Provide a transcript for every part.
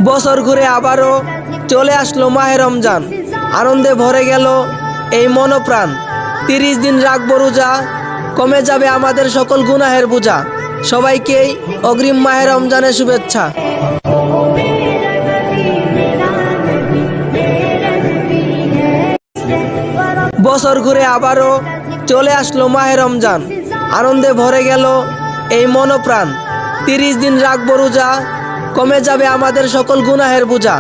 বছর ঘুরে আবারও চলে আসলো মাহে রমজান, আনন্দে ভরে গেল এই মনপ্রাণ। 30 দিন রাখবো রোজা, কমে যাবে আমাদের সকল গুনাহের বোঝা। সবাইকেই অগ্রিম মাহে রমজানের শুভেচ্ছা। বছর ঘুরে আবারও চলে আসলো মাহে রমজান, আনন্দে ভরে গেল এই মনপ্রাণ। 30 দিন রাখবো রোজা, কমে যাবে আমাদের সকল গুনাহের বোঝা।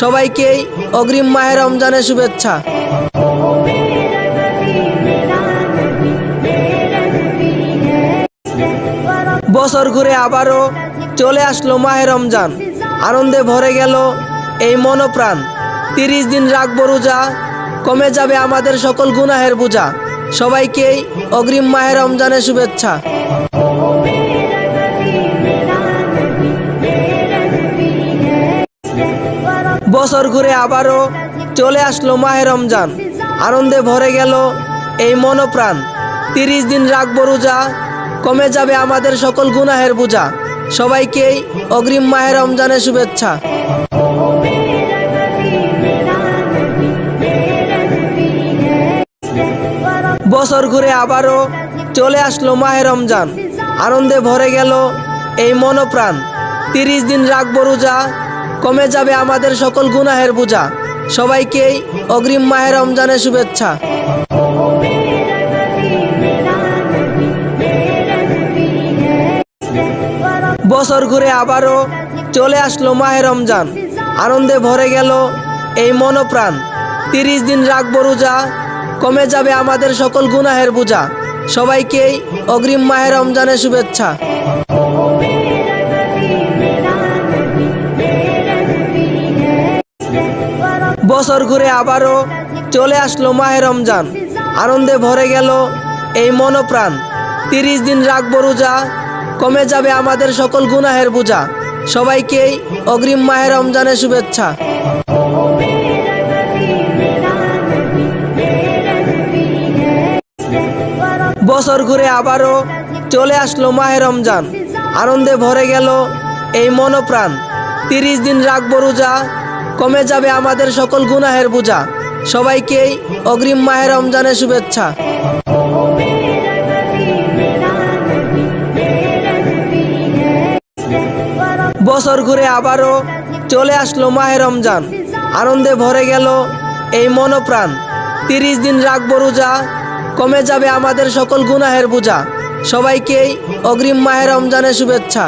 সবাইকেই অগ্রিম মাহে রমজানের শুভেচ্ছা। বছর ঘুরে আবারও চলে আসলো মাহে রমজান, আনন্দে ভরে গেল এই মনপ্রাণ। 30 দিন রাখবো রোজা, কমে যাবে আমাদের সকল গুনাহের বোঝা। সবাইকেই অগ্রিম মাহে রমজানের শুভেচ্ছা। বছর ঘুরে আবারও চলে আসলো মাহে রমজান, আনন্দে ভরে গেল এই মনপ্রাণ। 30 দিন রাখবো রোজা, কমে যাবে আমাদের সকল গুনাহের বোঝা। সবাইকেই অগ্রিম মাহে রমজানের শুভেচ্ছা। বছর ঘুরে আবারও চলে আসলো মাহে রমজান, আনন্দে ভরে গেল এই মনপ্রাণ। 30 দিন রাখবো রোজা, কমে যাবে আমাদের সকল গুনাহের বোঝা। সবাইকেই অগ্রিম মাহে রমজানের শুভেচ্ছা। বছর ঘুরে আবারও চলে আসলো মাহে রমজান, আনন্দে ভরে গেল এই মনপ্রাণ। 30 দিন রাখবো রোজা, কমে যাবে আমাদের সকল গুনাহের বোঝা। সবাইকেই অগ্রিম মাহে রমজানের শুভেচ্ছা। বছর ঘুরে আবারও চলে আসলো মাহে রমজান, আনন্দে ভরে গেল এই মনপ্রাণ। 30 দিন রাখবো রোজা, কমে যাবে আমাদের সকল গুনাহের বোঝা। সবাইকেই অগ্রিম মাহে রমজানের শুভেচ্ছা। বছর ঘুরে আবারও চলে আসলো মাহে রমজান, আনন্দে ভরে গেল এই মনপ্রাণ। 30 দিন রাখবো রোজা, কমে যাবে আমাদের সকল গুনাহের বোঝা। সবাইকেই অগ্রিম মাহে রমজানের শুভেচ্ছা। বছর ঘুরে আবারও চলে আসলো মাহে রমজান, আনন্দে ভরে গেল এই মনপ্রাণ। 30 দিন রাখবো রোজা, কমে যাবে আমাদের সকল গুনাহের বোঝা। সবাইকেই অগ্রিম মাহে রমজানের শুভেচ্ছা।